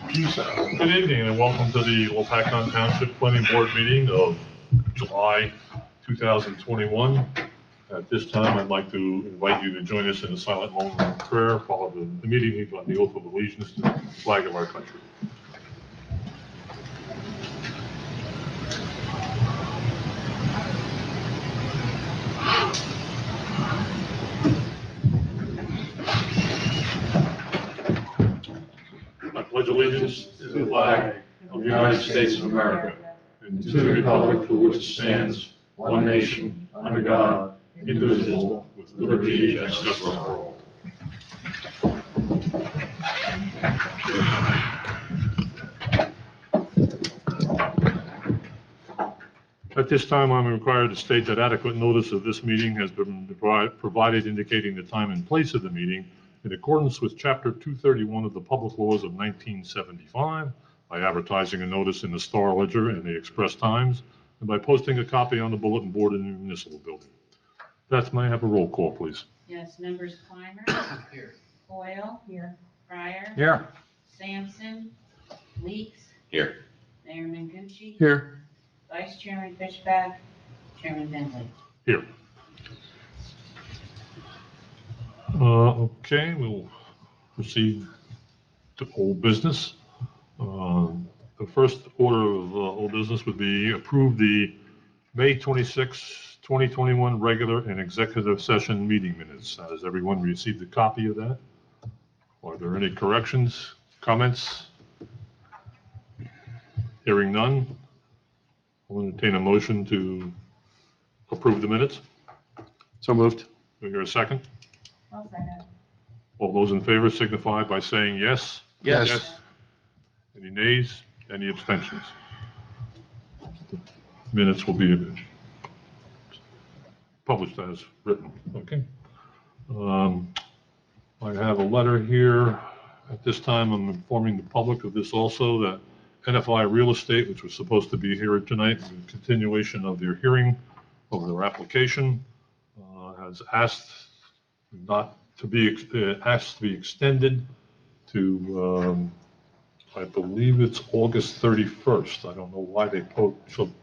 Good evening and welcome to the Lopatcong Township Planning Board meeting of July 2021. At this time, I'd like to invite you to join us in a silent moment of prayer, followed the meeting on the oath of allegiance to the flag of our country. I pledge allegiance to the flag of the United States of America and to the republic for which it stands, one nation, under God, indivisible, with liberty and justice for all. At this time, I'm required to state that adequate notice of this meeting has been provided indicating the time and place of the meeting in accordance with Chapter 231 of the Public Laws of 1975, by advertising a notice in the Star Ledger and the Express Times, and by posting a copy on the bulletin board in the municipal building. Beth, may I have a roll call, please? Yes, members Clymer. Here. Coyle. Here. Pryor. Here. Sampson. Leeks. Here. Mayor Mengucci. Here. Vice Chairman Fishback. Chairman Bentley. Here. Okay, we'll proceed to old business. The first order of old business would be approve the May 26, 2021 regular and executive session meeting minutes. Has everyone received a copy of that? Are there any corrections, comments? Hearing none, I'll entertain a motion to approve the minutes. So moved. Do we hear a second? I'll second. All those in favor signify by saying yes. Yes. Any nays? Any abstentions? Minutes will be published as written. Okay. I have a letter here. At this time, I'm informing the public of this also, that NFI Real Estate, which was supposed to be here tonight, in continuation of their hearing of their application, has asked to be extended to, I believe it's August 31st. I don't know why they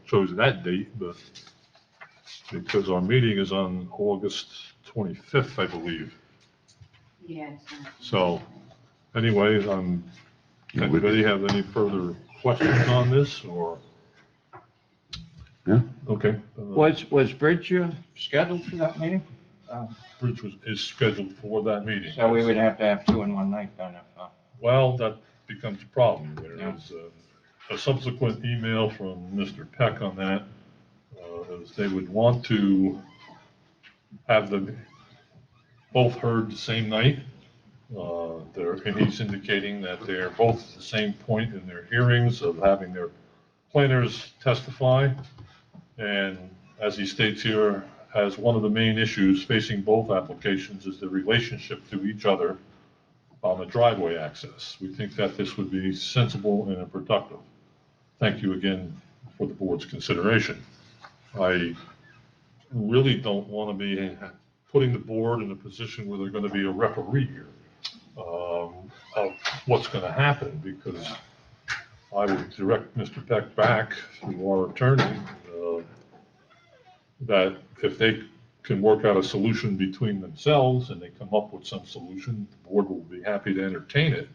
chose that date, but because our meeting is on August 25th, I believe. Yes. So anyway, anybody have any further questions on this or? Yeah. Okay. Was Bridge scheduled for that meeting? Bridge is scheduled for that meeting. So we would have to have two in one night then. Well, that becomes a problem. There Yeah. is a subsequent email from Mr. Peck on that. As they would want to have them both heard the same night. And he's indicating that they're both at the same point in their hearings of having their planners testify. And as he states here, as one of the main issues facing both applications is the relationship to each other on the driveway access. We think that this would be sensible and productive. Thank you again for the board's consideration. I really don't want to be putting the board in a position where they're going to be a referee here of what's going to happen, because I would direct Mr. Peck back to our attorney that if they can work out a solution between themselves and they come up with some solution, the board will be happy to entertain it.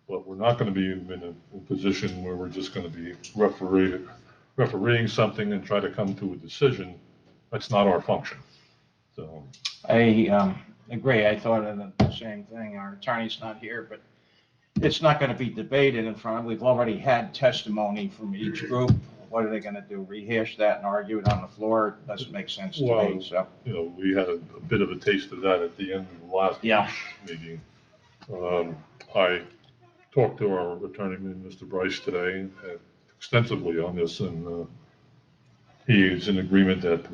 But we're not going to be in a position where we're just going to be refereeing something and try to come to a decision. That's not our function. So I agree. I thought of the same thing. Our attorney's not here, but it's not going to be debated in front of. We've already had testimony from each group. What are they going to do? Rehash that and argue it on the floor? It doesn't make sense to me. So we had a bit of a taste of that at the end of the last meeting. I talked to our attorney, Mr. Bryce, today extensively on this, and he is in agreement that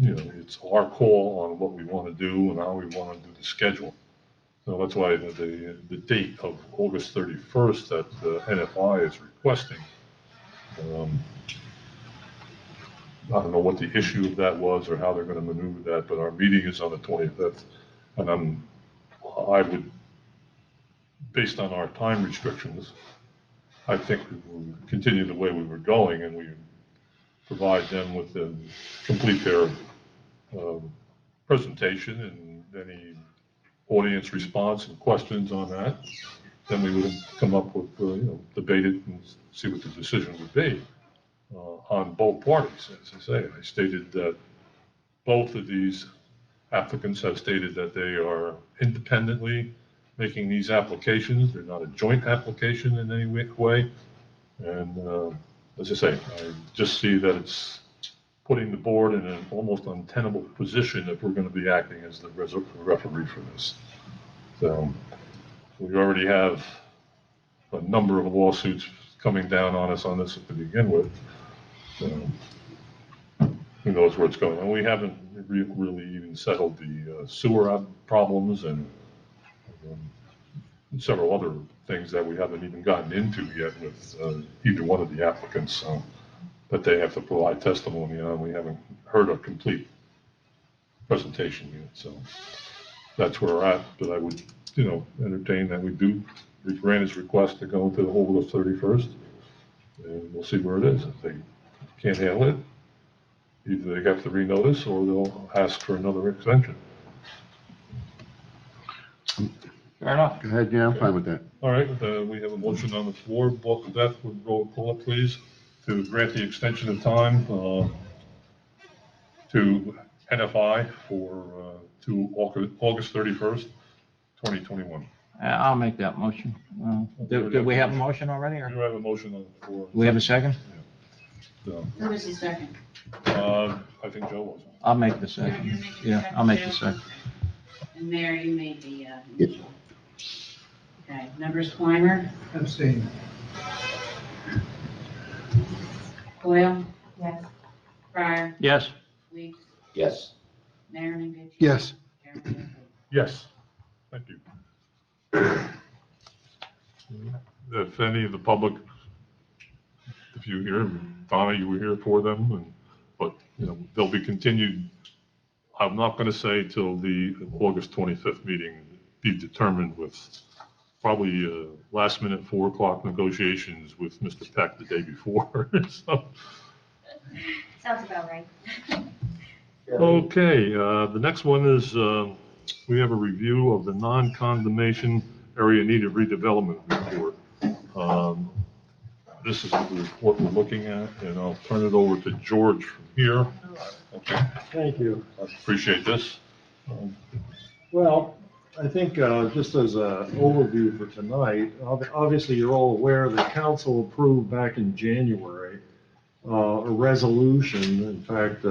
it's our call on what we want to do and how we want to do the schedule. So that's why the date of August 31st that the NFI is requesting. I don't know what the issue of that was or how they're going to maneuver that, but our meeting is on the 25th, and I would, based on our time restrictions, I think we'll continue the way we were going, and we provide them with complete their presentation and any audience response and questions on that. Then we would come up with, debate it and see what the decision would be on both parties. As I say, I stated that both of these applicants have stated that they are independently making these applications. They're not a joint application in any way. And as I say, I just see that it's putting the board in an almost untenable position if we're going to be acting as the referee for this. So we already have a number of lawsuits coming down on us on this to begin with. So who knows where it's going. And we haven't really even settled the sewer problems and several other things that we haven't even gotten into yet with either one of the applicants. So that they have to provide testimony on. We haven't heard a complete presentation yet. So that's where we're at. But I would, entertain that we do grant his request to go into the August 31st. And we'll see where it is. If they can't handle it, either they have to renotice or they'll ask for another extension. Fair enough. Go ahead, yeah, I'm fine with that. All right, we have a motion on the floor. Beth, would roll call it, please, to grant the extension of time to NFI to August 31st, 2021. I'll make that motion. Did we have a motion already, You or have a motion on the floor. we have a second? So, Who was the second? I think Joe was. I'll make the You're second. making the Yeah, second, I'll make the Joe? second. And Mary, you made the initial. Okay, members Clymer, Abstain. Coyle? Yes. Fryer? Yes. Weeks? Yes. Mayor Mengucci? Yes. Chairman Whitfield. Yes, thank you. If any of the public, if you hear, Donna, you were here for them, but they'll be continued. I'm not going to say till the August 25th meeting, be determined with probably last minute 4:00 negotiations with Mr. Peck the day before. So, Sounds about right. okay, the next one is we have a review of the non-condemnation area needed redevelopment report. This is the report we're looking at, and I'll turn it over to George from here. Okay, Thank you. I appreciate this. Well, I think just as an overview for tonight, obviously you're all aware that council approved back in January a resolution, in fact,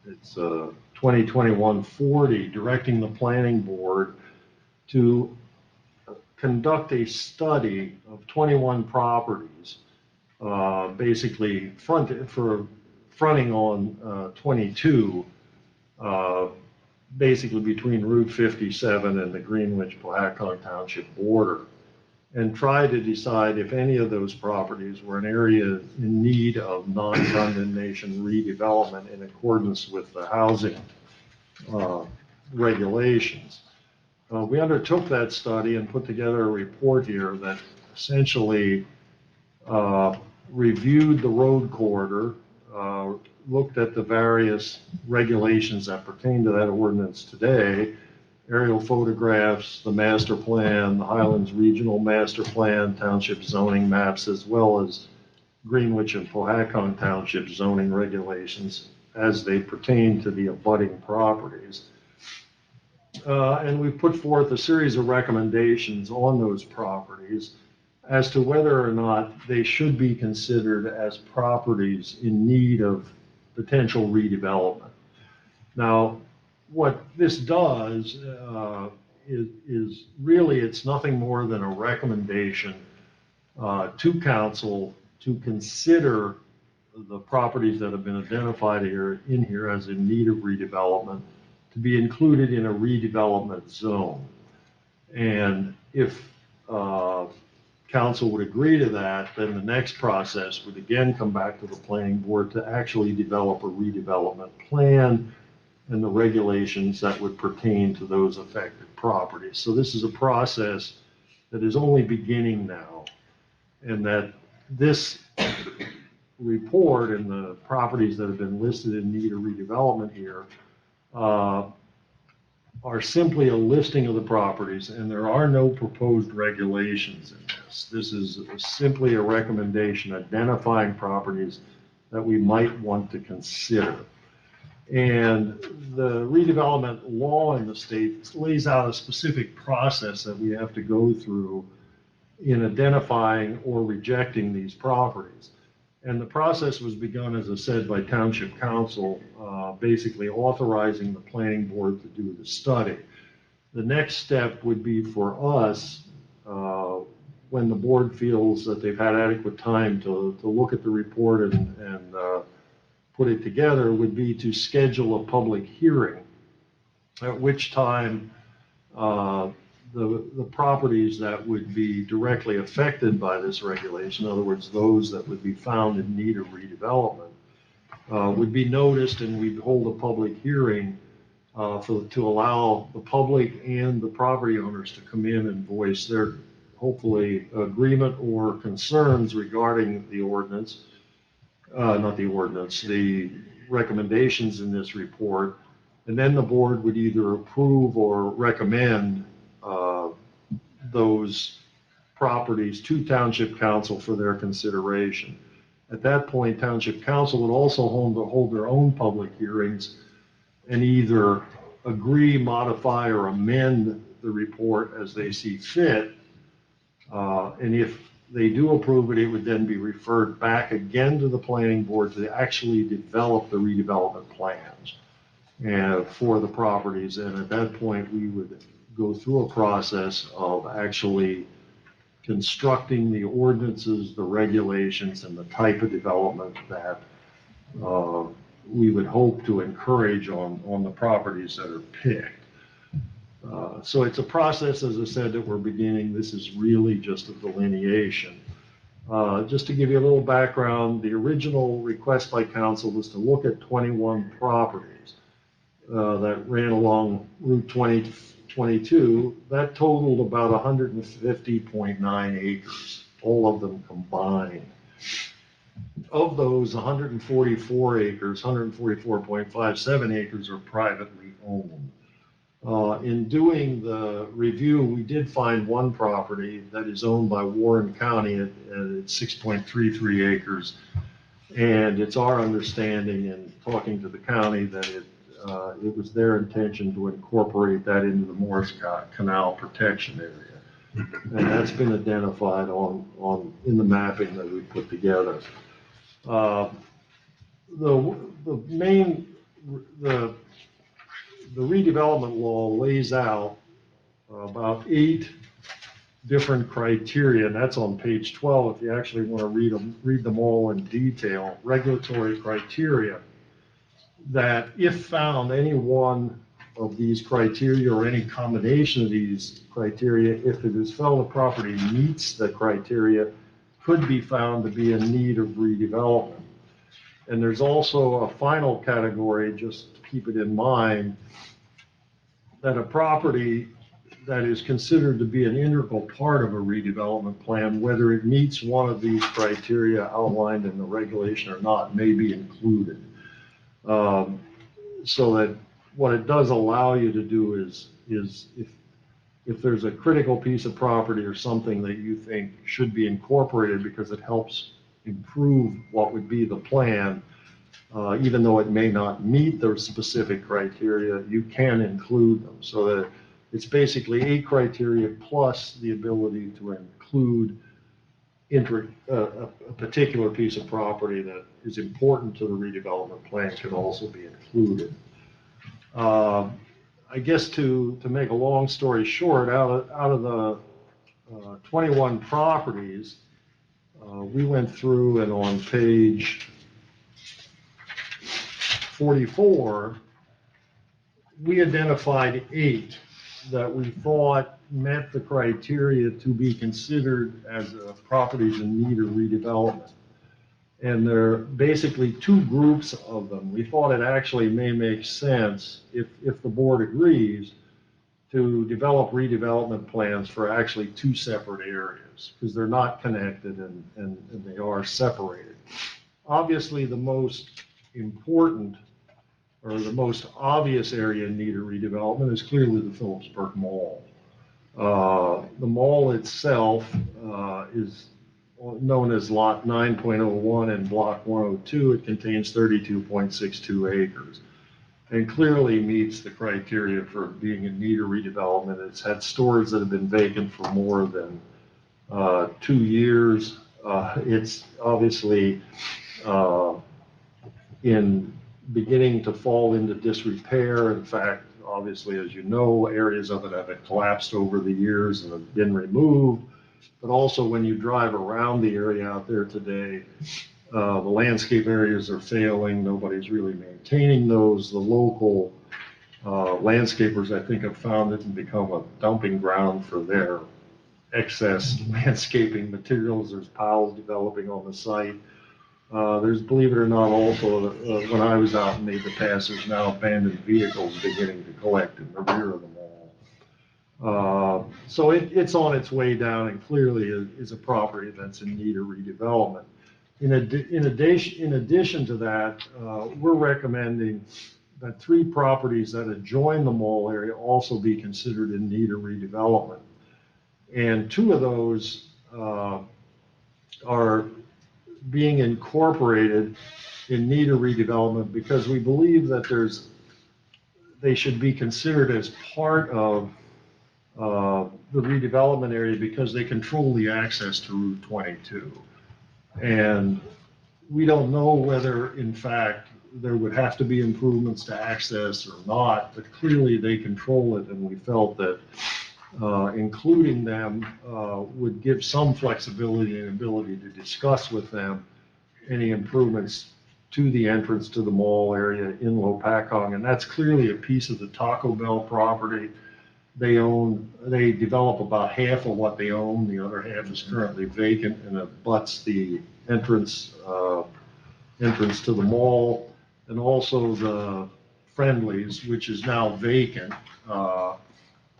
it's 2021-40, directing the planning board to conduct a study of 21 properties, basically fronting on 22, basically between Route 57 and the Greenwich-Pohatcong Township border, and try to decide if any of those properties were an area in need of non-condemnation redevelopment in accordance with the housing regulations. We undertook that study and put together a report here that essentially reviewed the road corridor, looked at the various regulations that pertain to that ordinance today, aerial photographs, the master plan, the Highlands Regional Master Plan, township zoning maps, as well as Greenwich and Pohatcong Township zoning regulations as they pertain to the abutting properties. And we put forth a series of recommendations on those properties as to whether or not they should be considered as properties in need of potential redevelopment. Now, what this does is really, it's nothing more than a recommendation to council to consider the properties that have been identified in here as in need of redevelopment to be included in a redevelopment zone. And if council would agree to that, then the next process would again come back to the planning board to actually develop a redevelopment plan and the regulations that would pertain to those affected properties. So this is a process that is only beginning now. and that this report and the properties that have been listed in need of redevelopment here are simply a listing of the properties, and there are no proposed regulations in this. This is simply a recommendation identifying properties that we might want to consider. And the redevelopment law in the state lays out a specific process that we have to go through in identifying or rejecting these properties. And the process was begun, as I said, by Township Council, basically authorizing the planning board to do the study. The next step would be for us, when the board feels that they've had adequate time to look at the report and put it together, would be to schedule a public hearing, at which time the properties that would be directly affected by this regulation, in other words, those that would be found in need of redevelopment, would be noticed, and we'd hold a public hearing to allow the public and the property owners to come in and voice their, hopefully, agreement or concerns regarding the ordinance, not the ordinance, the recommendations in this report. And then the board would either approve or recommend those properties to Township Council for their consideration. At that point, Township Council would also hold their own public hearings and either agree, modify, or amend the report as they see fit. And if they do approve it, it would then be referred back again to the planning board to actually develop the redevelopment plans for the properties. And at that point, we would go through a process of actually constructing the ordinances, the regulations, and the type of development that we would hope to encourage on the properties that are picked. So it's a process, as I said, that we're beginning. This is really just a delineation. Just to give you a little background, the original request by council was to look at 21 properties that ran along Route 2022. That totaled about 150.9 acres, all of them combined. Of those, 144 acres, 144.57 acres are privately owned. In doing the review, we did find one property that is owned by Warren County at 6.33 acres. And it's our understanding in talking to the county that it was their intention to incorporate that into the Morris Canal protection area. And that's been identified in the mapping that we put together. The redevelopment law lays out about 8 different criteria, and that's on page 12 if you actually want to read them all in detail, regulatory criteria, that if found, any one of these criteria or any combination of these criteria, if it is felt the property meets the criteria, could be found to be in need of redevelopment. And there's also a final category, just to keep it in mind, that a property that is considered to be an integral part of a redevelopment plan, whether it meets one of these criteria outlined in the regulation or not, may be included. So that what it does allow you to do is if there's a critical piece of property or something that you think should be incorporated because it helps improve what would be the plan, even though it may not meet those specific criteria, you can include them. So that it's basically 8 criteria plus the ability to include a particular piece of property that is important to the redevelopment plan can also be included. I guess to make a long story short, out of the 21 properties, we went through and on page 44, we identified 8 that we thought met the criteria to be considered as properties in need of redevelopment. And there are basically 2 groups of them. We thought it actually may make sense, if the board agrees, to develop redevelopment plans for actually 2 separate areas. areas because they're not connected and they are separated. Obviously, the most important or the most obvious area in need of redevelopment is clearly the Phillipsburg Mall. The mall itself is known as Lot 9.01 and Block 102. It contains 32.62 acres and clearly meets the criteria for being in need of redevelopment. It's had stores that have been vacant for more than 2 years. It's obviously in beginning to fall into disrepair. In fact, obviously, as you know, areas of it have collapsed over the years and have been removed. But also when you drive around the area out there today, the landscape areas are failing. Nobody's really maintaining those. The local landscapers, I think, have found it and become a dumping ground for their excess landscaping materials. There's piles developing on the site. There's, believe it or not, also, when I was out and made the pass, there's now abandoned vehicles beginning to collect in the rear of the mall. So it's on its way down and clearly is a property that's in need of redevelopment. In addition to that, we're recommending that 3 properties that adjoin the mall area also be considered in need of redevelopment. And 2 of those are being incorporated in need of redevelopment because we believe that they should be considered as part of the redevelopment area because they control the access to Route 22. And we don't know whether, in fact, there would have to be improvements to access or not, but clearly they control it, and we felt that including them would give some flexibility and ability to discuss with them any improvements to the entrance to the mall area in Lopatcong. And that's clearly a piece of the Taco Bell property. They develop about half of what they own. The other half is currently vacant and abuts the entrance to the mall. And also the Friendlies, which is now vacant,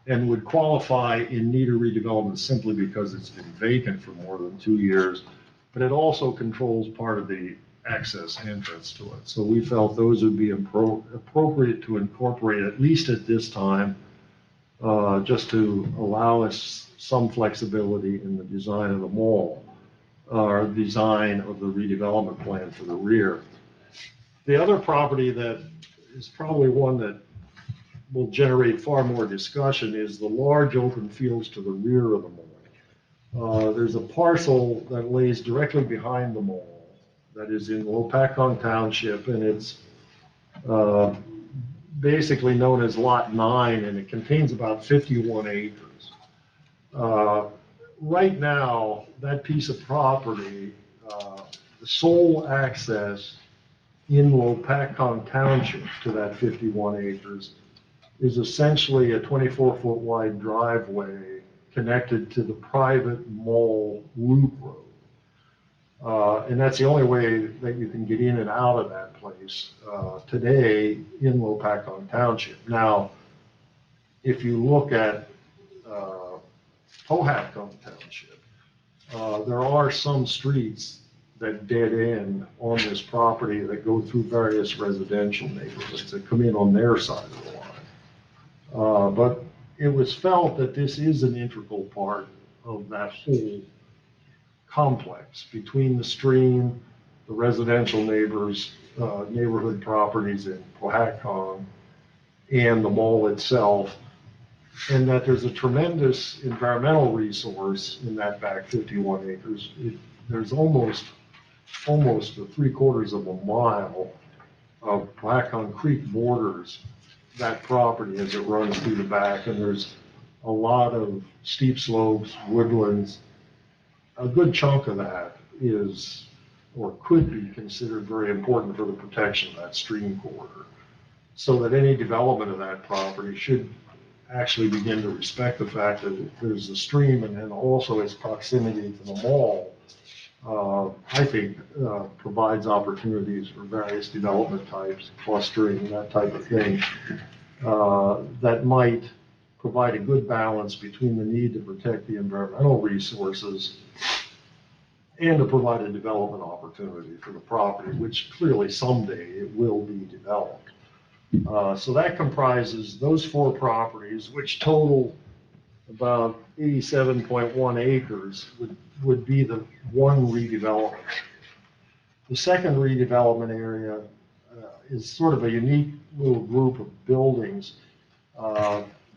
and would qualify in need of redevelopment simply because it's been vacant for more than 2 years, but it also controls part of the access entrance to it. So we felt those would be appropriate to incorporate, at least at this time, just to allow us some flexibility in the design of the mall, or design of the redevelopment plan for the rear. The other property that is probably one that will generate far more discussion is the large open fields to the rear of the mall. There's a parcel that lays directly behind the mall that is in Lopatcong Township, and it's basically known as Lot 9, and it contains about 51 acres. Right now, that piece of property, the sole access in Lopatcong Township to that 51 acres is essentially a 24-foot wide driveway connected to the private mall loop road. And that's the only way that you can get in and out of that place today in Lopatcong Township. Now, if you look at Lopatcong Township, there are some streets that dead end on this property that go through various residential neighborhoods that come in on their side of the line. But it was felt that this is an integral part of that whole complex between the stream, the residential neighborhood properties in Lopatcong, and the mall itself, and that there's a tremendous environmental resource in that back 51 acres. There's almost 3/4 of a mile of Lopatcong Creek borders that property as it runs through the back, and there's a lot of steep slopes, woodlands. A good chunk of that is, or could be considered very important for the protection of that stream corridor, so that any development of that property should actually begin to respect the fact that there's a stream, and then also its proximity to the mall, I think provides opportunities for various development types, clustering, that type of thing, that might provide a good balance between the need to protect the environmental resources and to provide a development opportunity for the property, which clearly someday it will be developed. So that comprises those 4 properties, which total about 87.1 acres, would be the one redevelopment. The second redevelopment area is sort of a unique little group of buildings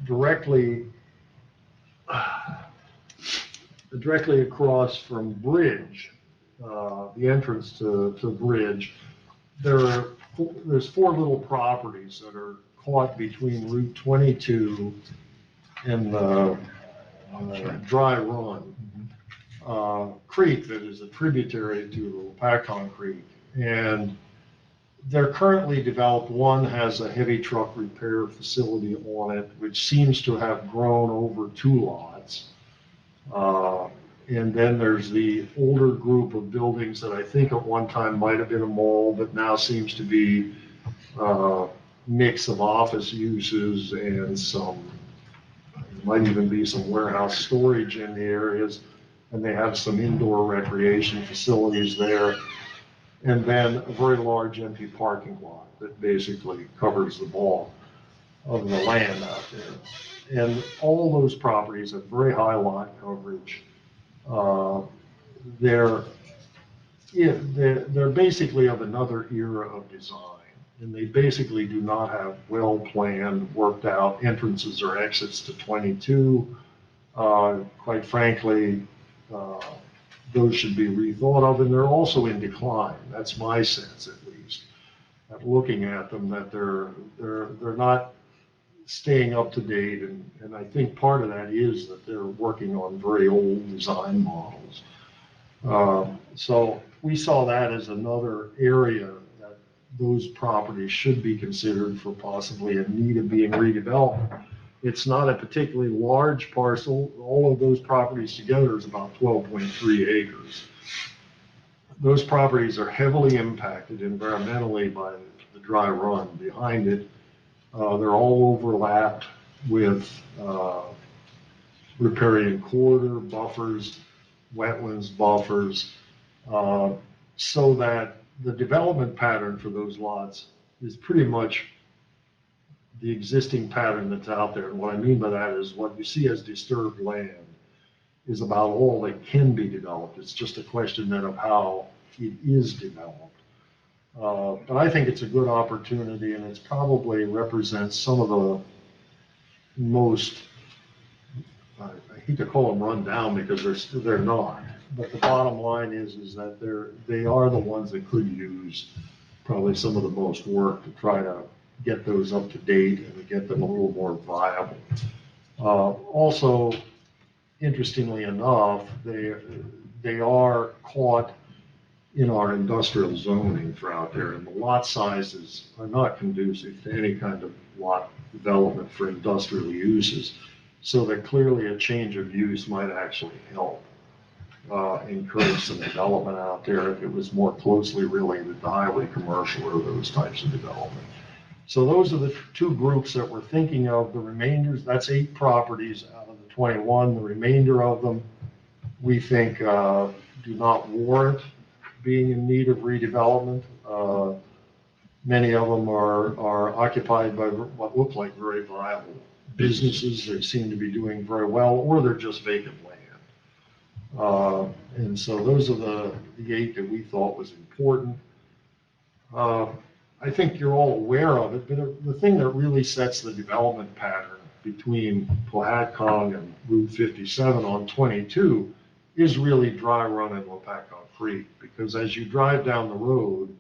directly across from Bridge, the entrance to Bridge. There's 4 little properties that are caught between Route 22 and the Dry Run Creek that is a tributary to the Lopatcong Creek. And they're currently developed. One has a heavy truck repair facility on it, which seems to have grown over 2 lots. And then there's the older group of buildings that I think at one time might have been a mall, but now seems to be a mix of office uses and might even be some warehouse storage in the areas. And they have some indoor recreation facilities there. And then a very large empty parking lot that basically covers the bulk of the land out there. And all those properties have very high lot coverage. They're basically of another era of design, and they basically do not have well-planned, worked-out entrances or exits to 22. Quite frankly, those should be rethought of, and they're also in decline. That's my sense, at least, at looking at them, that they're not staying up to date, and I think part of that is that they're working on very old design models. So we saw that as another area that those properties should be considered for possibly a need of being redeveloped. It's not a particularly large parcel. All of those properties together is about 12.3 acres. Those properties are heavily impacted environmentally by the dry run behind it. They're all overlapped with riparian corridor buffers, wetlands buffers, so that the development pattern for those lots is pretty much the existing pattern that's out there. And what I mean by that is what you see as disturbed land is about all that can be developed. It's just a question then of how it is developed. But I think it's a good opportunity, and it probably represents some of the most, I hate to call them run down because they're not. But the bottom line is that they are the ones that could use probably some of the most work to try to get those up to date and to get them a little more viable. Also, interestingly enough, they are caught in our industrial zoning for out there, and the lot sizes are not conducive to any kind of lot development for industrial uses. So that clearly a change of use might actually help encourage some development out there if it was more closely related to highway commercial or those types of development. So those are the 2 groups that we're thinking of. The remainders, that's 8 properties out of the 21. The remainder of them, we think, do not warrant being in need of redevelopment. Many of them are occupied by what look like very viable businesses that seem to be doing very well, or they're just vacant land. And so those are the 8 that we thought was important. I think you're all aware of it, but the thing that really sets the development pattern between Lopatcong and Route 57 on 22 is really Dry Run and Lopatcong Creek, because as you drive down the road,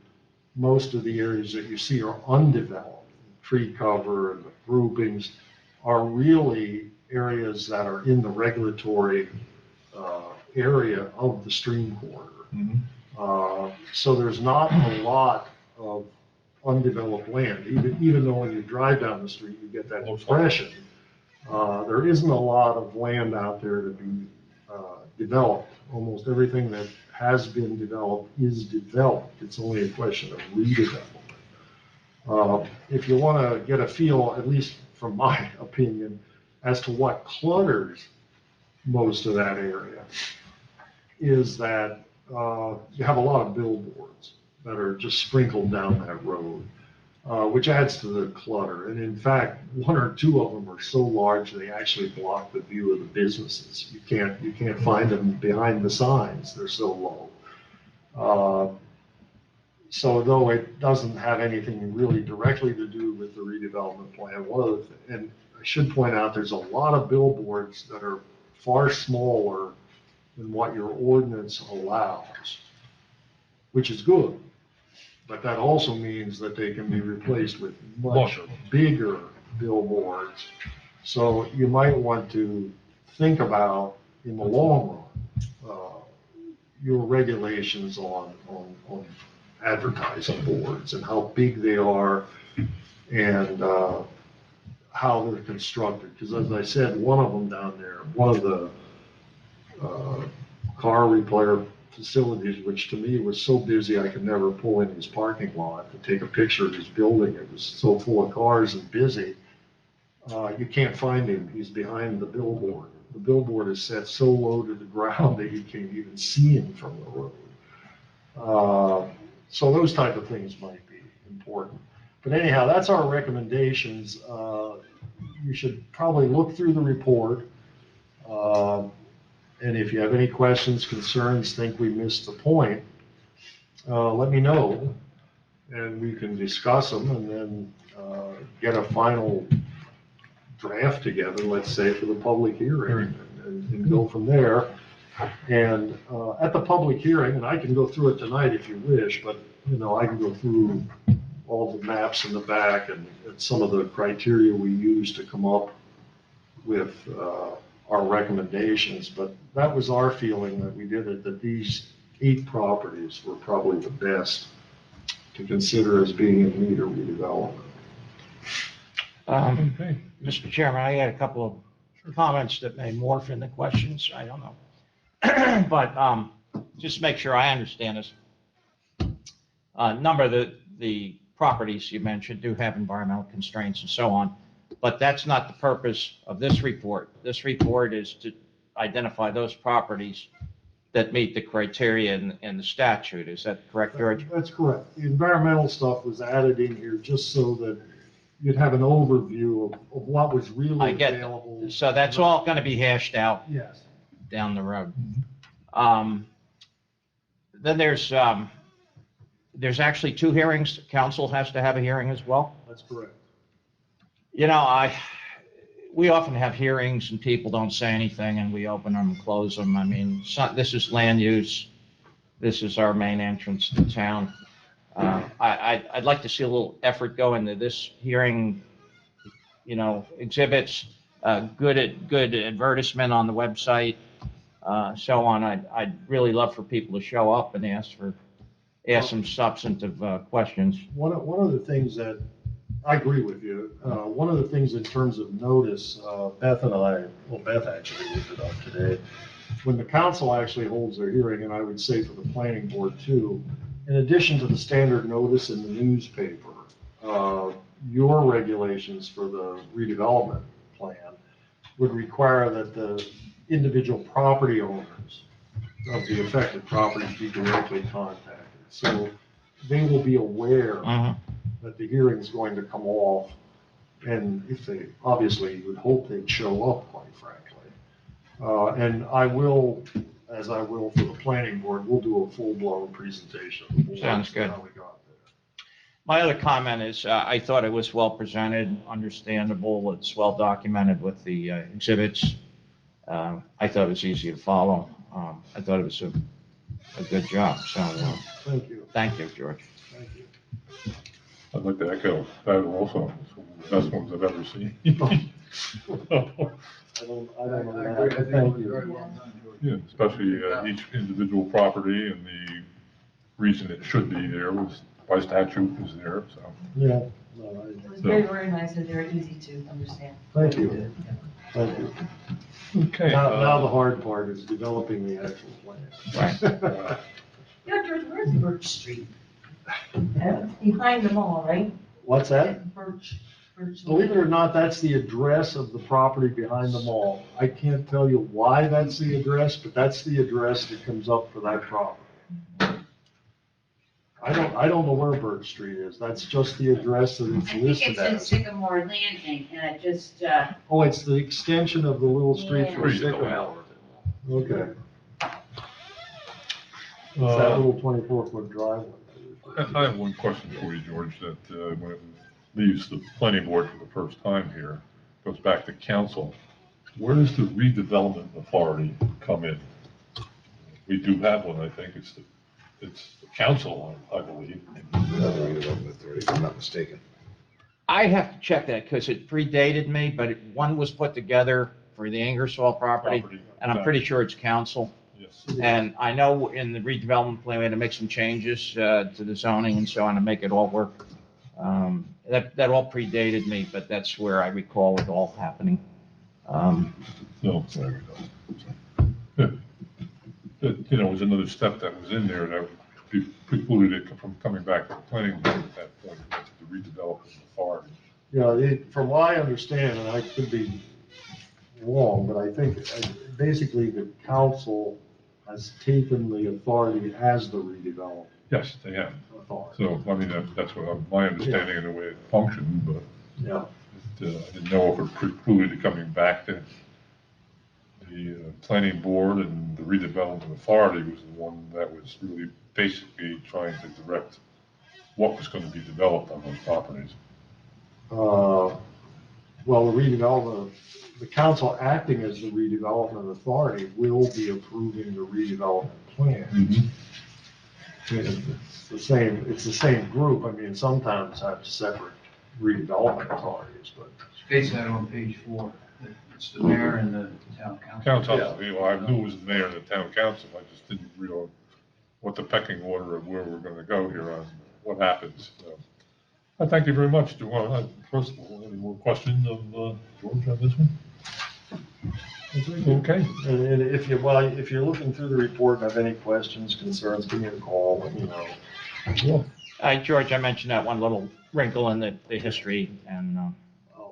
most of the areas that you see are undeveloped. Tree cover and the groupings are really areas that are in the regulatory area of the stream corridor. Mm-hmm. So there's not a lot of undeveloped land, even though when you drive down the street, you get that impression. There isn't a lot of land out there to be developed. Almost everything that has been developed is developed. It's only a question of redevelopment. If you want to get a feel, at least from my opinion, as to what clutters most of that area is that you have a lot of billboards that are just sprinkled down that road, which adds to the clutter. And in fact, one or two of them are so large they actually block the view of the businesses. You can't find them behind the signs. They're so low. So though it doesn't have anything really directly to do with the redevelopment plan, and I should point out, there's a lot of billboards that are far smaller than what your ordinance allows, which is good. But that also means that they can be replaced with much bigger billboards. So you might want to think about, in the long run, your regulations on advertising boards and how big they are and how they're constructed. Because as I said, one of them down there, one of the car repair facilities, which to me was so busy I could never pull in his parking lot to take a picture of his building. It was so full of cars and busy. You can't find him. He's behind the billboard. The billboard is set so low to the ground that you can't even see him from the road. So those type of things might be important. But anyhow, that's our recommendations. You should probably look through the report. And if you have any questions, concerns, think we missed the point, let me know. And we can discuss them and then get a final draft together, let's say, for the public hearing and go from there. And at the public hearing, and I can go through it tonight if you wish, but I can go through all the maps in the back and some of the criteria we use to come up with our recommendations. But that was our feeling that we did it, that these 8 properties were probably the best to consider as being in need of redevelopment. Okay. Mr. Chairman, I had a couple of comments that may morph into questions. I don't know. But just to make sure I understand this, a number of the properties you mentioned do have environmental constraints and so on, but that's not the purpose of this report. This report is to identify those properties that meet the criteria in the statute. Is that correct, George? That's correct. The environmental stuff was added in here just so that you'd have an overview of what was really available. So that's all going to be hashed out. Yes. Down the road. Then there's actually 2 hearings. Council has to have a hearing as well. That's correct. We often have hearings and people don't say anything and we open them and close them. I mean, this is land use. This is our main entrance to town. I'd like to see a little effort go into this hearing, exhibits, good advertisement on the website, so on. I'd really love for people to show up and ask some substantive questions. One of the things that I agree with you. One of the things in terms of notice, Beth actually looked it up today. When the council actually holds their hearing, and I would say for the planning board too, in addition to the standard notice in the newspaper, your regulations for the redevelopment plan would require that the individual property owners of the affected properties be directly contacted. So they will be aware that the hearing is going to come off, and if they, obviously, you would hope they'd show up, quite frankly. And I will, as I will for the planning board, we'll do a full-blown presentation of the board. Sounds good. How we got there. My other comment is I thought it was well presented, understandable. It's well documented with the exhibits. I thought it was easy to follow. I thought it was a good job. So Thank you. thank you, George. Thank you. I'd like to echo that also. It's one of the best ones I've ever seen. I don't know that. Thank you. Yeah, especially each individual property and the reason it should be there was by statute is there, so. Yeah. It was very, very nice and very easy to understand. Thank you. Thank you. Okay. Now the hard part is developing the actual plan. Right. Yeah, George, where's Birch Street? Behind the mall, right? What's that? Birch Believe it or not, that's the address of the property behind the mall. I can't tell you why that's the address, but that's the address that comes up for that property. I don't know where Birch Street is. That's just the address that I it's think listed it's in as. Sycamore Landing, and it just, Oh, it's the extension of the little street Yeah. from Sycamore. Okay. It's that little 24-foot driveway. I have one question for you, George, that when it leaves the planning board for the first time here, goes back to council, where does the redevelopment authority come in? We do have one, I think, it's the council, I believe. Another redevelopment authority, if I'm not mistaken. I have to check that because it predated me, but one was put together for the Ingersoll property, and I'm pretty sure it's council. Yes. And I know in the redevelopment plan, we had to make some changes to the zoning and so on to make it all work. That all predated me, but that's where I recall it all happening. No, there we go. It was another step that was in there that precluded it from coming back to the planning board at that point, to the redevelopment authority. Yeah, from what I understand, and I could be wrong, but I think basically the council has taken the authority as the redevelopment Yes, they have. authority. So, I mean, that's what my understanding of the way it functioned, but Yeah. I didn't know if it precluded it coming back to the planning board, and the redevelopment authority was the one that was really basically trying to direct what was going to be developed on those properties. Well, the council acting as the redevelopment authority will be approving the redevelopment plan. It's the same group. I mean, sometimes have separate redevelopment authorities, but. States that on page 4. It's the mayor and the town council. Council, I knew it was the mayor and the town council, I just didn't realize what the pecking order of where we're going to go here on what happens. So, I thank you very much. Do you want, first of all, any more questions of George on this one? Okay. And if you're looking through the report and have any questions, concerns, give me a call, let me know. George, I mentioned that one little wrinkle in the history, and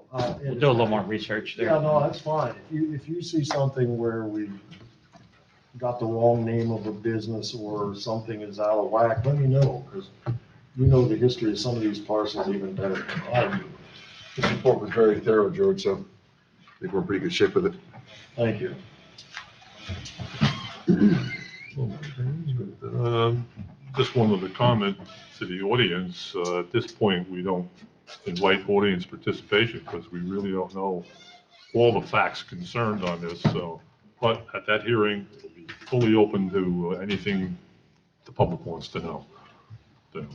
we'll do a little more research there. Yeah, no, that's fine. If you see something where we got the wrong name of a business or something is out of whack, let me know, because you know the history of some of these parcels even better than I do. This report was very thorough, George, so I think we're in pretty good shape with it. Thank you. Just wanted to comment to the audience, at this point, we don't invite audience participation because we really don't know all the facts concerned on this, so, but at that hearing, it'll be fully open to anything the public wants to know. So,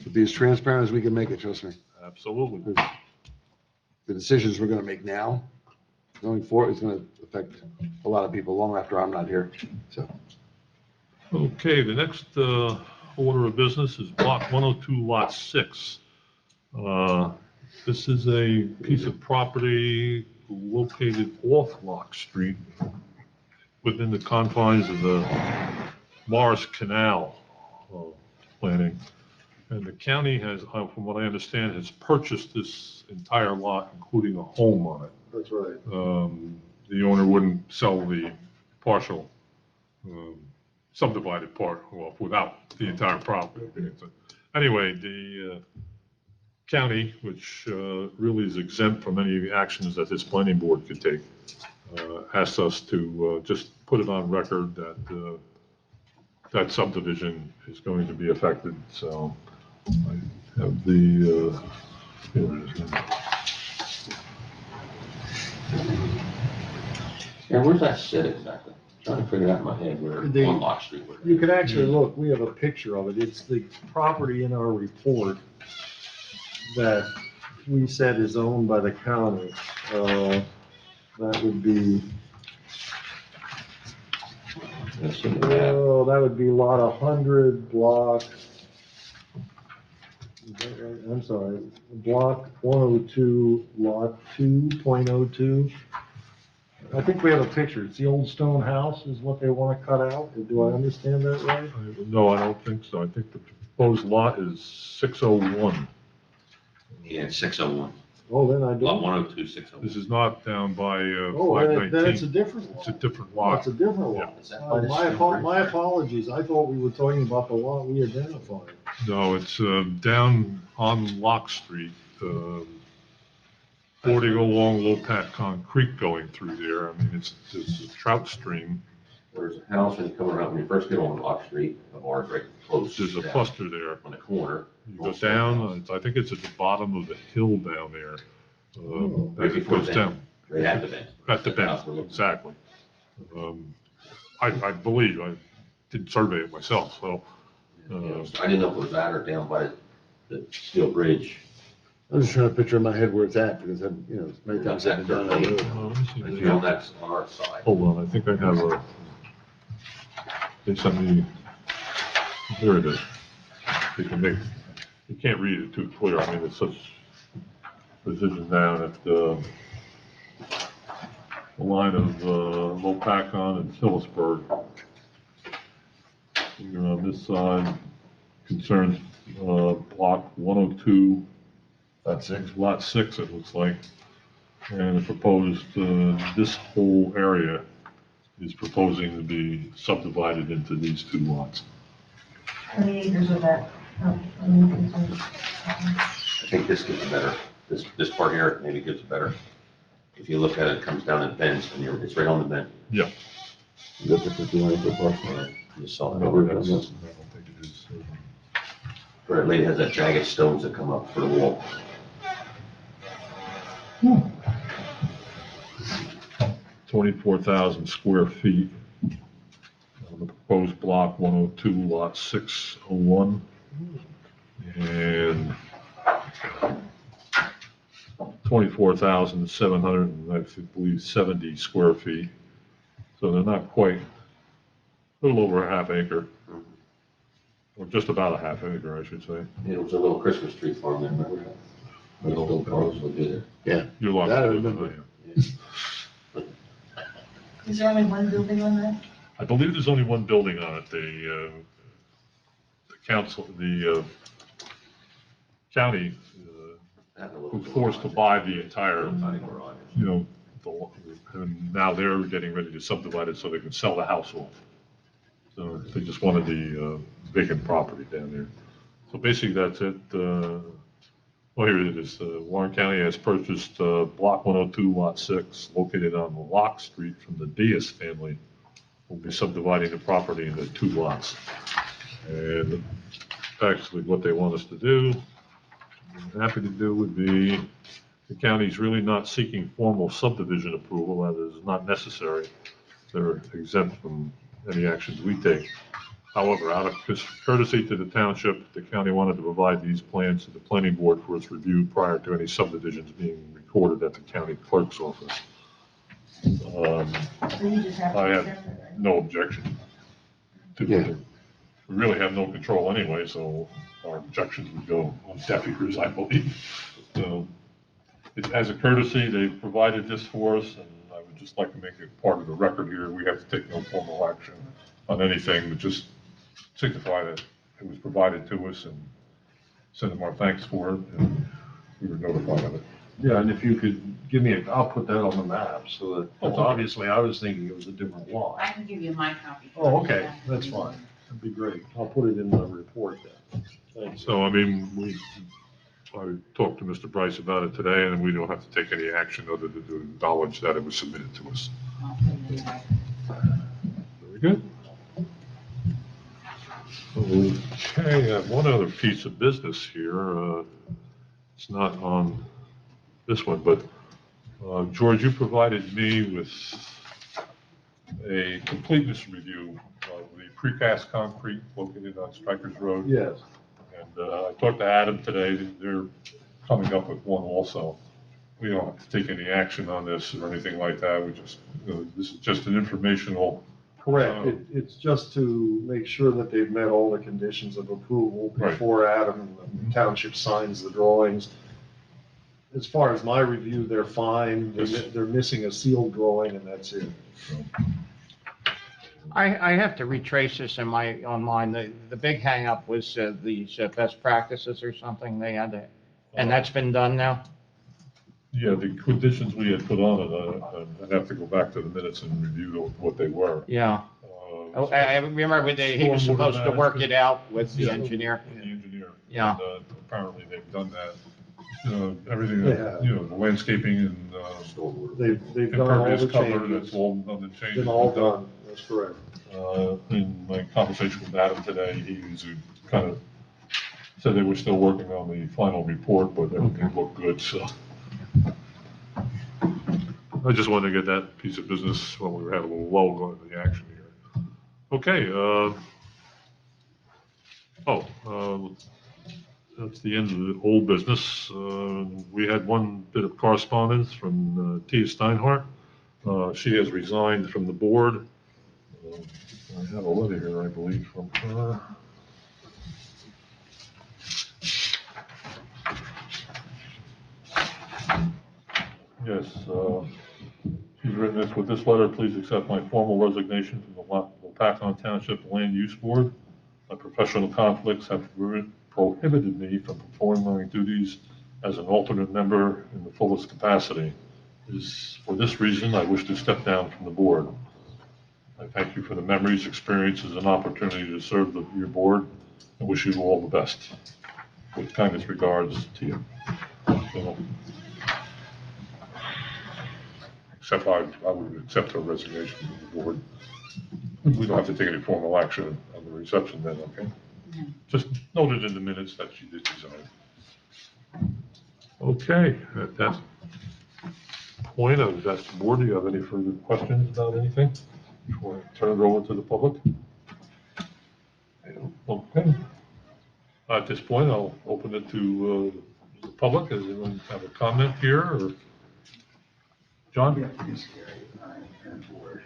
To be as transparent as we can make it, trust me. absolutely. The decisions we're gonna make now, going forward, is gonna affect a lot of people long after I'm not here, so. Okay, the next order of business is Block 102, Lot 6. This is a piece of property located off Lock Street within the confines of the Morris Canal planning. And the county has, from what I understand, has purchased this entire lot, including a home on it. That's right. The owner wouldn't sell the partial subdivided part off without the entire property. Anyway, the county, which really is exempt from any actions that this planning board could take, asked us to just put it on record that that subdivision is going to be affected. So I have the, here it is. Yeah, where's that sit exactly? Trying to figure it out in my head where, on Lock Street. Where You can actually look, we have a picture of it. It's the property in our report that we said is owned by the county. That would be, that would be lot 100, block, is that right? I'm sorry, block 102, lot 2.02. I think we have a picture. It's the old stone house is what they want to cut out. Do I understand that right? No, I don't think so. I think the proposed lot is 601. Yeah, 601. Oh, then I Lot don't. 102-601. This is not down by Oh, then it's a 519. different It's a lot. different Oh, lot. it's a different lot. Is that by the My steel bridge? my apologies. I thought we were talking about the lot we identified. No, it's down on Lock Street, fording along Lopatcong Creek going through there. I mean, it's a trout stream. There's a house when you come around, when you first get on Lock Street, the bar's right close. There's a down cluster there. on the corner. You go down, I think it's at the bottom of the hill down there. Right As it before goes the down. bend, right at the bend. At the That's house we're bend, looking at. exactly. I believe, I didn't survey it myself, so. I didn't know if it was that or down by the steel bridge. I'm just trying to picture in my head where it's at, because I've, many times I've been down that road. Let me see. If you know that's on our side. Hold on, I think I have they sent me, there it is. You can't read it too clear, I mean, it's such precision down at the line of Lopatcong and Phillipsburg. You're on this side, concerns block 102. Lot 6. Lot 6, it looks like. And it proposed, this whole area is proposing to be subdivided into these two lots. How many acres was that? How many acres? I think this gets better. This part here maybe gets better. If you look at it, it comes down and bends, and it's right on the bend. Yeah. You got the 51 acre parcel. Yeah, you saw No, it. that's- I don't think it is. Where it lady has that jagged stones that come up for the wall. 24,000 square feet. On the proposed block 102, lot 601. And 24,700, I believe, 70 square feet. So they're not quite, a little over a half acre. Or just about a half acre, I should say. It was a little Christmas tree farm there, remember that? Those little cars would be there. Your lot. That I remember. Is there only one building on that? I believe there's only one building on it. The council, the county was forced to buy the entire, and now they're getting ready to subdivide it so they can sell the house off. So they just wanted the vacant property down there. So basically, that's it. Well, here it is. Warren County has purchased Block 102, Lot 6, located on Lock Street from the Diaz family. Will be subdividing the property into two lots. And actually, what they want us to do, I'm happy to do, would be, the county's really not seeking formal subdivision approval. That is not necessary. They're exempt from any actions we take. However, out of courtesy to the township, the county wanted to provide these plans to the planning board for its review prior to any subdivisions being recorded at the county clerk's office. So you just have to I accept have it, right? no objection to Yeah. it. We really have no control anyway, so our objections would go on deaf ears, I believe. So, as a courtesy, they provided this for us, and I would just like to make it part of the record here. We have to take no formal action on anything, but just signify that it was provided to us and send them our thanks for it, and we were notified of it. Yeah, and if you could give me I'll put that on the map, so that, because obviously I was thinking it was a different lot. I can give you my copy. Oh, okay, that's fine. That'd be great. I'll put it in my report then. Thanks. So, I mean, I talked to Mr. Bryce about it today, and we don't have to take any action other than to acknowledge that it was submitted to us. Very good. Okay, I have one other piece of business here. It's not on this one, but George, you provided me with a completeness review of the precast concrete located on Strikers Road. Yes. And I talked to Adam today, they're coming up with one also. We don't have to take any action on this or anything like that, we just, this is just an informational. Correct. It's just to make sure that they've met all the conditions of approval Right. before Adam, the township signs the drawings. As far as my review, they're fine. They're missing a sealed drawing and that's it. I have to retrace this online. The big hangup was these best practices or something they had to, and that's been done now? Yeah, the conditions we had put on it, I'd have to go back to the minutes and review what they were. Yeah. Oh, I remember when he was Stormwater supposed to work it out with the Yeah. engineer. The engineer. Yeah. And, apparently they've done that. Everything, Yeah. the landscaping and, They've done all impervious the cover, that's changes. all done the changes. Been all done, that's correct. In my conversation with Adam today, he was kind of said they were still working on the final report, but everything looked good, so. I just wanted to get that piece of business when we were having a little lull going into the action here. Okay, that's the end of the old business. We had one bit of correspondence from Tia Steinhardt. She has resigned from the board. I have a letter here, I believe, from her. Yes, she's written this, with this letter, please accept my formal resignation from the Lopatcong Township Land Use Board. My professional conflicts have prohibited me from performing my duties as an alternate member in the fullest capacity. For this reason, I wish to step down from the board. I thank you for the memories, experiences, and opportunity to serve your board, and wish you all the best. With kindest regards, Tia. So, except I would accept her resignation from the board. We don't have to take any formal action on the reception then, okay? No. Just noted in the minutes that she did resign. Okay, at that point, I've asked the board, do you have any further questions about anything before I turn it over to the public? I don't. Okay. At this point, I'll open it to the public. Does anyone have a comment here, or? John? Yeah, please, Gary, and board.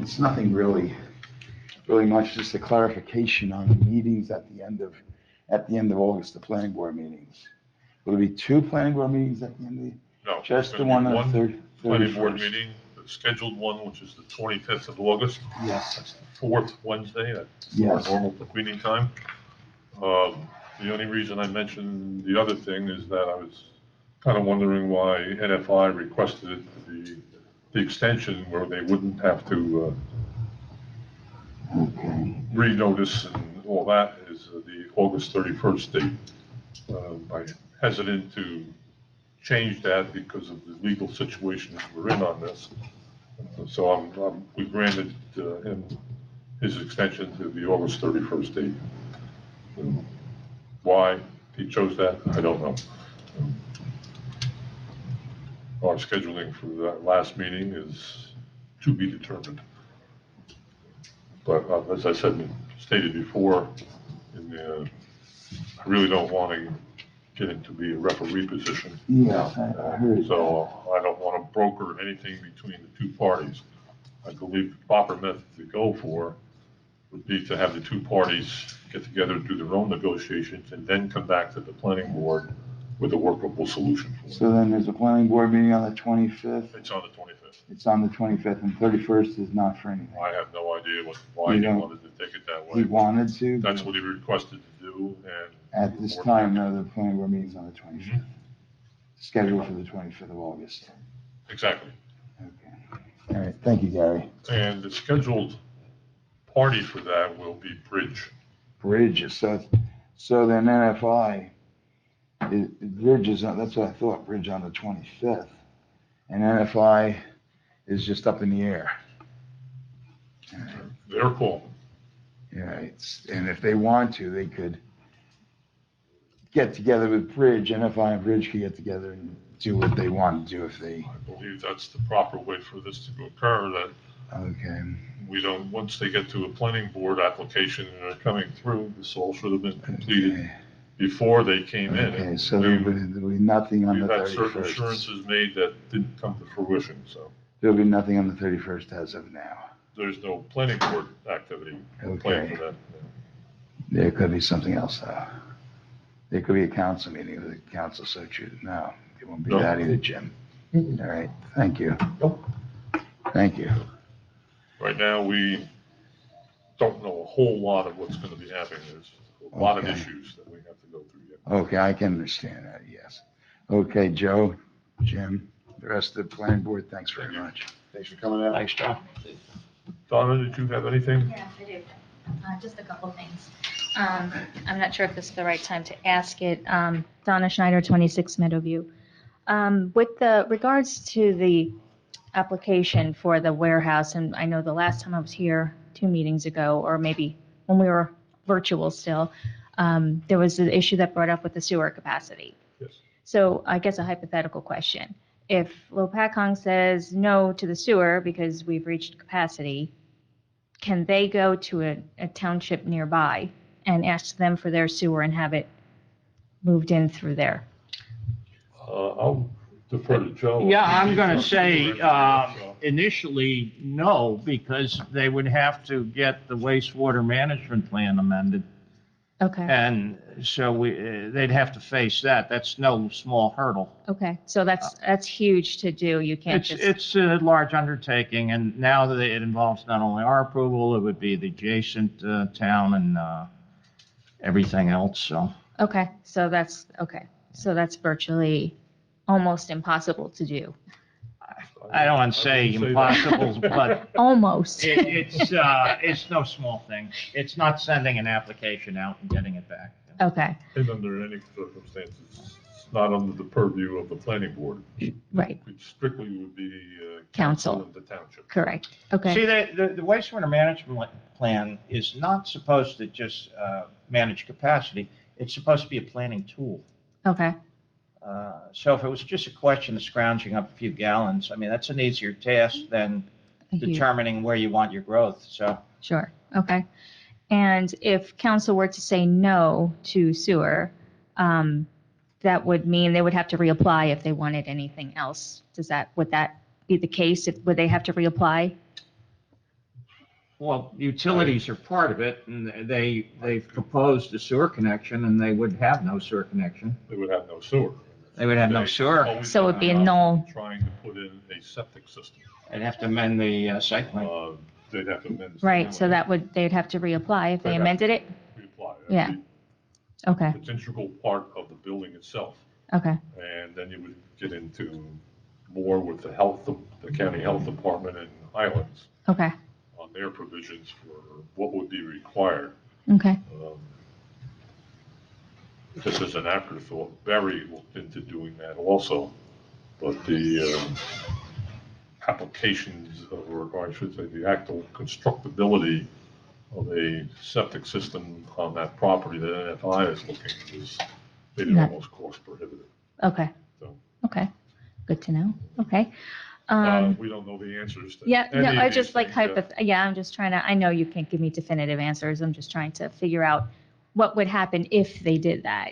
It's nothing really much, just a clarification on the meetings at the end of August, the planning board meetings. Will there be two planning board meetings at the end of No. just the one on the third? Planning board meeting, the scheduled one, which is the 25th of August. Yes. That's the fourth Wednesday. That's Yes. our normal meeting time. The only reason I mentioned the other thing is that I was kind of wondering why NFI requested it to be the extension where they wouldn't have to Okay. renotice and all that is the August 31st date. I'm hesitant to change that because of the legal situation that we're in on this. So we granted him his extension to the August 31st date. Why he chose that, I don't know. Our scheduling for that last meeting is to be determined. But as I stated before, I really don't want to get into the referee position. Yes, I heard. So I don't want to broker anything between the two parties. I believe the proper method to go for would be to have the two parties get together, do their own negotiations, and then come back to the planning board with a workable solution for it. So then there's a planning board meeting on the 25th. It's on the 25th. It's on the 25th, and 31st is not for anything. I have no idea why he wanted to take it that way. He wanted to. That's what he requested to do, and. At this time, no, the planning board meeting's on the 25th. Scheduled for the 25th of August. Exactly. Okay. All right, thank you, Gary. And the scheduled party for that will be Bridge. Bridge, so then NFI, Bridge is on, that's what I thought, Bridge on the 25th. And NFI is just up in the air. Their call. Yeah, and if they want to, they could get together with Bridge, NFI and Bridge could get together and do what they want to do if they. I believe that's the proper way for this to occur, that Okay. we don't, once they get to a planning board application and they're coming through, this all should have been completed Okay. before they came in. Okay, so there'll be nothing on the We've had certain 31st. assurances made that didn't come to fruition, so There'll be nothing on the 31st as of now. there's no planning board activity planned for that. There could be something else though. There could be a council meeting if the council so chooses. No, it won't be No. that either, Jim. All right, thank you. Nope. Thank you. Right now, we don't know a whole lot of what's going to be happening. There's a lot of Okay. issues that we have to go through yet. Okay, I can understand that, yes. Okay, Joe, Jim, the rest of the planning board, thanks very much. Thanks for coming out. Thanks, John. Donna, did you have anything? Yes, I do. Just a couple things. I'm not sure if this is the right time to ask it. Donna Schneider, 26 Meadowview. With the regards to the application for the warehouse, and I know the last time I was here 2 meetings ago, or maybe when we were virtual still, there was an issue that brought up with the sewer capacity. Yes. So I guess a hypothetical question. If Lopatcong says no to the sewer because we've reached capacity, can they go to a township nearby and ask them for their sewer and have it moved in through there? I'll defer to Joe. Yeah, I'm going to say initially, no, because they would have to get the wastewater management plan amended. Okay, And so they'd have to face that. That's no small hurdle. okay, so that's huge to do. You can't just, It's a large undertaking, and now that it involves not only our approval, it would be the adjacent town and everything else, so. okay, so that's virtually almost impossible to do. I don't want to say impossible, but Almost. it's no small thing. It's not sending an application out and getting it back. Okay, And under any circumstances, it's not under the purview of the planning board. right, It strictly would be Council. of the township. correct. Okay, See, the wastewater management plan is not supposed to just manage capacity. It's supposed to be a planning tool. okay, So if it was just a question of scrounging up a few gallons, I mean, that's an easier task than determining where you want your growth, so. sure, okay. And if council were to say no to sewer, that would mean they would have to reapply if they wanted anything else. Would that be the case? Would they have to reapply? Well, utilities are part of it, and they've proposed a sewer connection, and they would have no sewer connection. They would have no sewer. They would have no sewer. Always So it'd be a have null. Trying to put in a septic system. They'd have to amend the site plan. They'd have to amend. the Right, so plan, they'd have to reapply if they They'd have amended it? reapply. Yeah. Okay, It's an integral part of the building itself. okay, And then you would get into more with the county health department in Highlands okay, on their provisions for what would be required. okay, This is an afterthought. Barry looked into doing that also, but the applications, or I should say, the actual constructability of a septic system on that property that NFI is looking is made it Yeah. almost cost prohibitive. okay, So, okay. Good to know, okay. we don't know the answers to Yeah, any no, of I these just like things. yeah, I'm just trying to, I know you can't give me definitive answers. I'm just trying to figure out what would happen if they did that,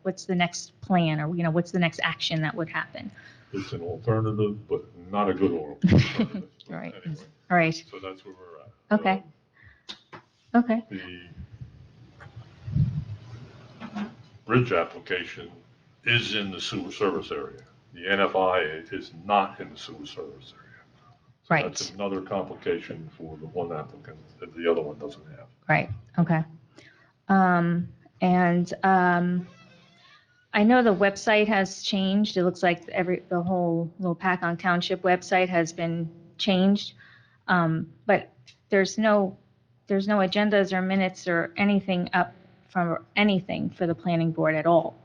what's the next plan, or, what's the next action that would happen? It's an alternative, but not a good alternative. But Right. anyway, All right, so that's where we're at. okay, okay, The bridge application is in the sewer service area. The NFI is not in the sewer service area. So Right. That's another complication for the one applicant that the other one doesn't have. right, okay. I know the website has changed. It looks like the whole Lopatcong Township website has been changed. But there's no agendas or minutes or anything up from anything for the planning board at all.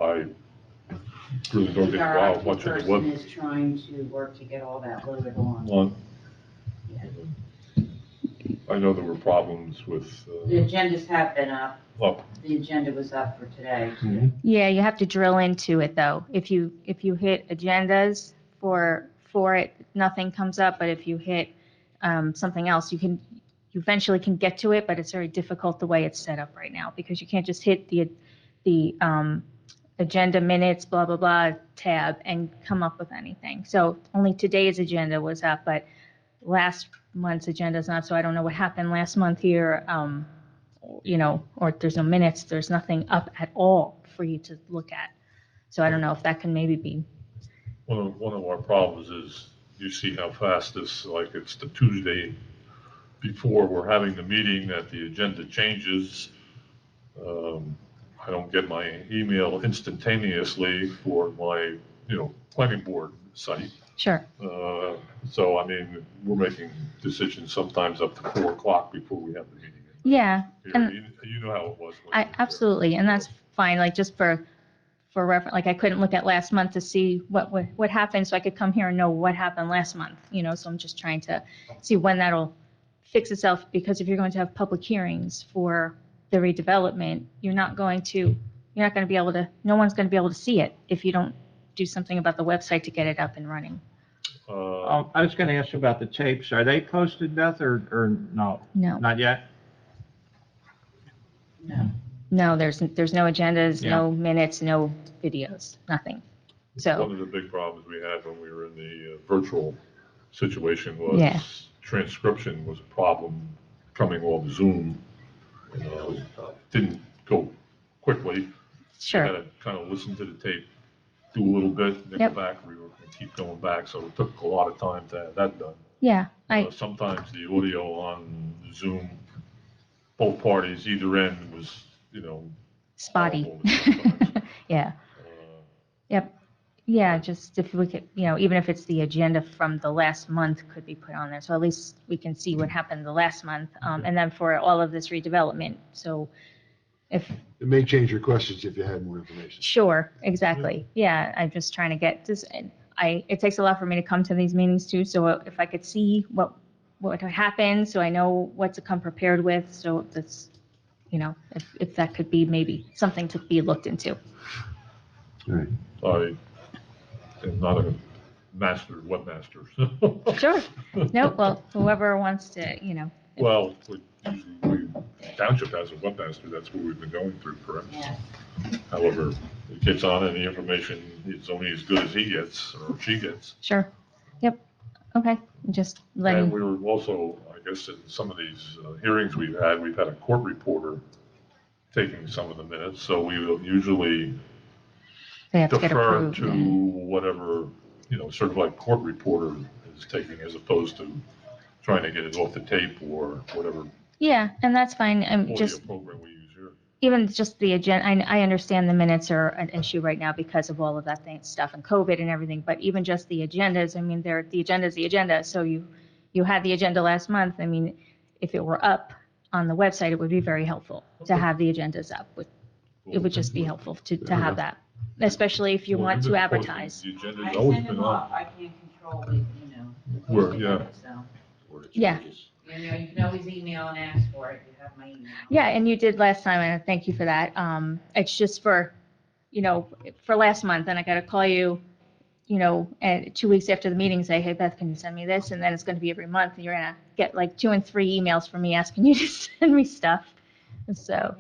I really don't get Our involved IT much in the person web. is trying to work to get all that loaded on. on- Yeah. I know there were problems with, The agendas have been up. oh, The agenda was up for today. Yeah, you have to drill into it though. If you hit agendas for it, nothing comes up. But if you hit something else, you eventually can get to it. But it's very difficult the way it's set up right now, because you can't just hit the agenda minutes, blah blah blah tab and come up with anything. So only today's agenda was up, but last month's agenda is not. So I don't know what happened last month here. Or there's no minutes, there's nothing up at all for you to look at. So I don't know if that can maybe be, one of our problems is, you see how fast this, like, it's the Tuesday before we're having the meeting that the agenda changes. I don't get my email instantaneously for my, planning board site. Sure. So, I mean, we're making decisions sometimes up to 4 o'clock before we have the meeting. Yeah. Here, And you know how it was. when I you were there. absolutely, and that's fine. Like just for reference, like I couldn't look at last month to see what happened, so I could come here and know what happened last month. So I'm just trying to see when that'll fix itself. Because if you're going to have public hearings for the redevelopment, you're not going to be able to. No one's going to be able to see it if you don't do something about the website to get it up and running. I was gonna ask you about the tapes. Are they posted, Beth, or no? No. Not yet? No, there's no agendas, Yeah. no minutes, no videos, nothing. One So of the big problems we had when we were in the virtual situation Yeah. was transcription was a problem coming off Zoom. Didn't go quickly. You sure. had to kind of listen to the tape, do a little bit, then go Yep. back, and keep going back. So it took a lot of time to have that done. Yeah. I Sometimes the audio on Zoom, both parties, either end was, spotty. horrible sometimes. Yeah. Uh, Yep. Yeah, just if we could, even if it's the agenda from the last month could be put on there. So at least we can see what happened the last month. And then for all of this redevelopment. So if, It may change your questions if you had more information. sure, exactly. Yeah, I'm just trying to get this. It takes a lot for me to come to these meetings too. So if I could see what happened, so I know what to come prepared with. So that's, if that could be maybe something to be looked into. All right. I am not a webmaster. Sure. No, well, whoever wants to, Well, Township has a webmaster, that's what we've been going through, correct? Yeah. However, it gets on and the information is only as good as he gets or she gets. Sure. Yep. Okay. Just And letting, we were also, I guess, in some of these hearings we've had a court reporter taking some of the minutes, so we will usually they have to get defer approved. to whatever, sort of like court reporter is taking as opposed to trying to get it off the tape or whatever Yeah, and that's fine. audio Just program we use here. even just the agenda, I understand the minutes are an issue right now because of all of that stuff and COVID and everything, but even just the agendas, I mean, the agenda is the agenda. So you had the agenda last month. I mean, if it were up on the website, it would be very helpful to have the agendas up. It would just be helpful to have that, especially if you Well, want we've to been advertise. posting, the I agenda's always send been them on. up, I can't control the, Where, posting yeah. of it, so. Or the Yeah. changes. You can always email and ask for it, you have my email. Yeah, and you did last time, and thank you for that. It's just for last month, and I got to call you, and 2 weeks after the meeting, say, hey, Beth, can you send me this? And then it's going to be every month, and you're going to get like 2 and 3 emails from me asking you to send me stuff. So,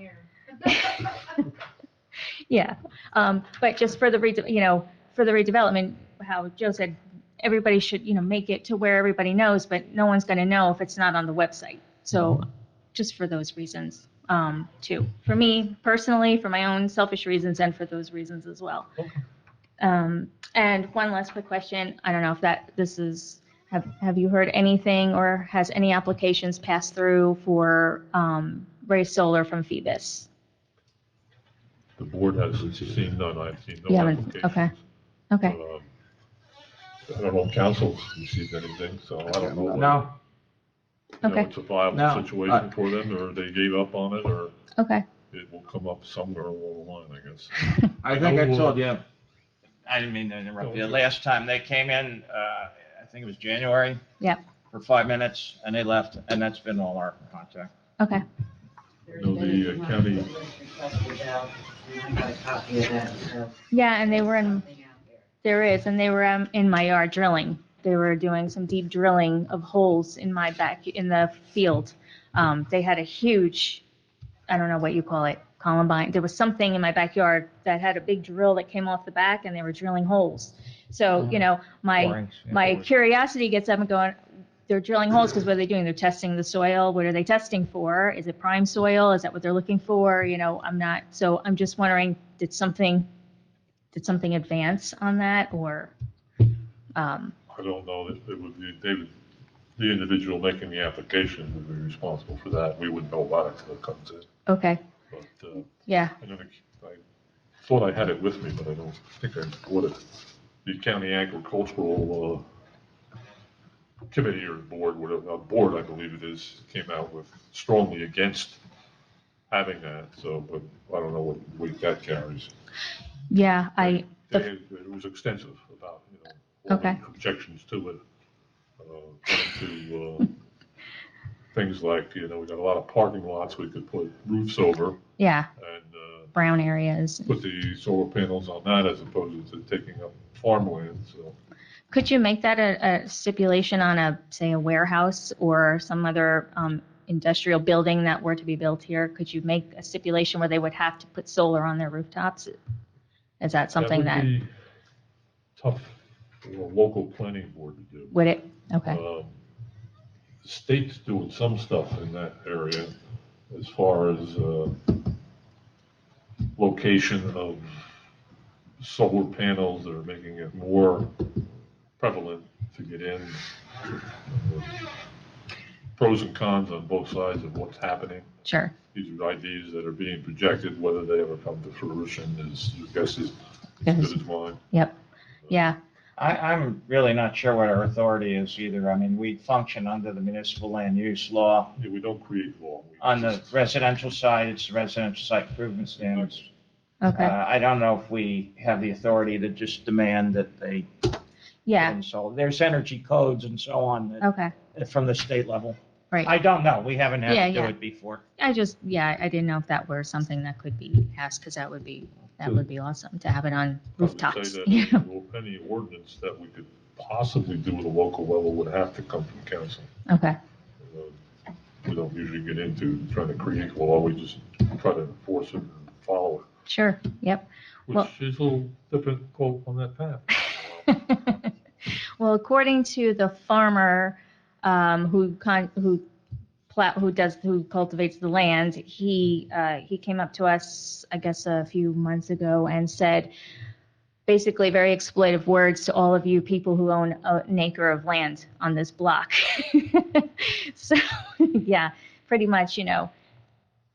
yeah. But just for the redevelopment, how Joe said, everybody should, make it to where everybody knows, but no one's going to know if it's not on the website. So just for those reasons, too. For me personally, for my own selfish reasons, and for those reasons as well. Okay. And one last quick question. I don't know if this is, have you heard anything or has any applications passed through for raised solar from Phoebus? The board hasn't seen none, I've seen You no haven't? applications. Okay. I don't know if council's received anything, so I don't know. No, Okay. It's a viable No. situation for them, or they gave up on it, or Okay. it will come up somewhere along the line, I guess. I think I told you, I didn't mean to interrupt you. Last time they came in, I think it was January. Yep. For 5 minutes and they left, and that's been all our contact. Okay. No, the county- Requested out, and I got a copy of that, so. Yeah, and they were in, Something out there. there is, and they were in my yard drilling. They were doing some deep drilling of holes in the field. They had a huge, I don't know what you call it, Columbine. There was something in my backyard that had a big drill that came off the back, and they were drilling holes. So, my Borings, yeah, my borings. curiosity gets up and going, they're drilling holes because what are they doing? They're testing the soil. What are they testing for? Is it prime soil? Is that what they're looking for? I'm just wondering, did something advance on that, or? I don't know, it would be, the individual making the application would be responsible for that, we wouldn't know about it until it comes in. Okay. But, Yeah. I know thought I had it with me, but I don't think I bought it. The county agricultural committee or board, whatever, board, I believe it is, came out with strongly against having that, so, but I don't know what weight that carries. Yeah, It was extensive about, all the Okay. objections to it. Going to things like, we got a lot of parking lots we could put roofs over yeah, and brown areas. put the solar panels on that as opposed to taking up farmland, so. Could you make that a stipulation on say, a warehouse or some other industrial building that were to be built here? Could you make a stipulation where they would have to put solar on their rooftops? Is that something that? That would be tough for a local planning board to do. Would it? Okay. The state's doing some stuff in that area as far as location of solar panels that are making it more prevalent to get in. Pros and cons on both sides of what's happening. Sure. These are ideas that are being projected. Whether they ever come to fruition is, your guess is as good as mine. Yep. Yeah. I'm really not sure what our authority is either. I mean, we function under the municipal land use law. Yeah, we don't create law. On the residential side, it's residential site improvement standards. Okay. I don't know if we have the authority to just demand that they Yeah. install. There's energy codes and so on that, Okay. from the state level. Right. I don't know. We haven't had Yeah, to do yeah. it before. I didn't know if that were something that could be passed, because that would be awesome to have it on I would rooftops. say you know? that any ordinance that we could possibly do at a local level would have to come from council. Okay. We don't usually get into trying to create law, we just try to enforce it and follow it, Sure. Yep. which Well- is a little difficult on that path. Well, according to the farmer who cultivates the land, he came up to us, I guess, a few months ago and said basically very exploitive words to all of you people who own an acre of land on this block. So, yeah, pretty much,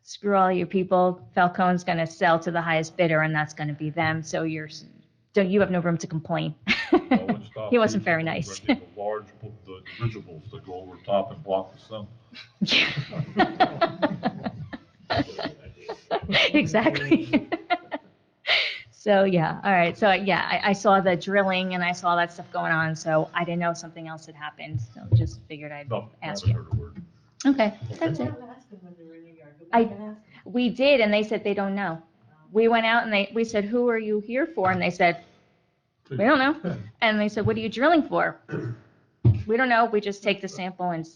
screw all you people. Falcone's going to sell to the highest bidder, and that's going to be them. So you have no room to complain. He wasn't very nice. The large, the dirigibles that go over top and block the sun. Exactly. So, yeah, all right. So, yeah, I saw the drilling and I saw that stuff going on, so I didn't know something else had happened. So just figured I'd No, ask haven't you. heard a word. Okay, that's it. We did, and they said they don't know. We went out and we said, who are you here for? And they said, we don't know. And they said, what are you drilling for? We don't know. We just take the sample and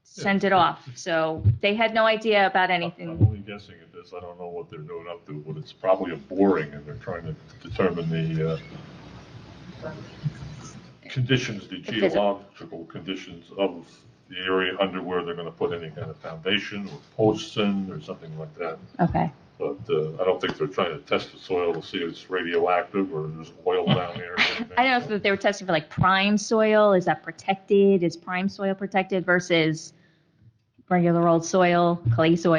send it off. So they had no idea about I'm anything. only guessing at this, I don't know what they're doing up to, but it's probably a boring, and they're trying to determine the conditions, the geological conditions of the area under where they're gonna put any kind of foundation or posts in or something like that. Okay. But I don't think they're trying to test the soil to see if it's radioactive or there's oil down there. Or anything. I don't know if they were testing for like prime soil. Is that protected? Is prime soil protected versus regular old soil, clay soil?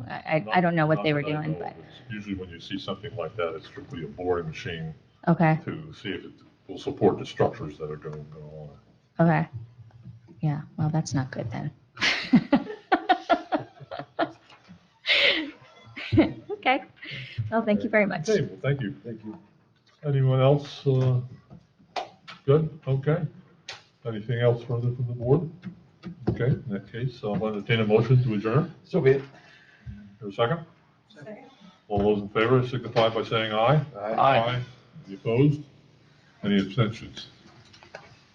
I don't know what they were Not that I doing, know but of. It's usually when you see something like that, it's strictly a boring machine okay. to see if it will support the structures that are going to go on. Okay. Yeah. Well, that's not good then. Okay. Well, thank you very much. Okay, well, thank you. Thank you. Anyone else? Good, okay. Anything else further from the board? Okay, in that case, I'll entertain a motion to adjourn. So be it. Is there a second? All those in favor signify by saying aye. Aye. Any opposed? Any abstentions?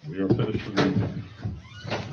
We are finished for the evening.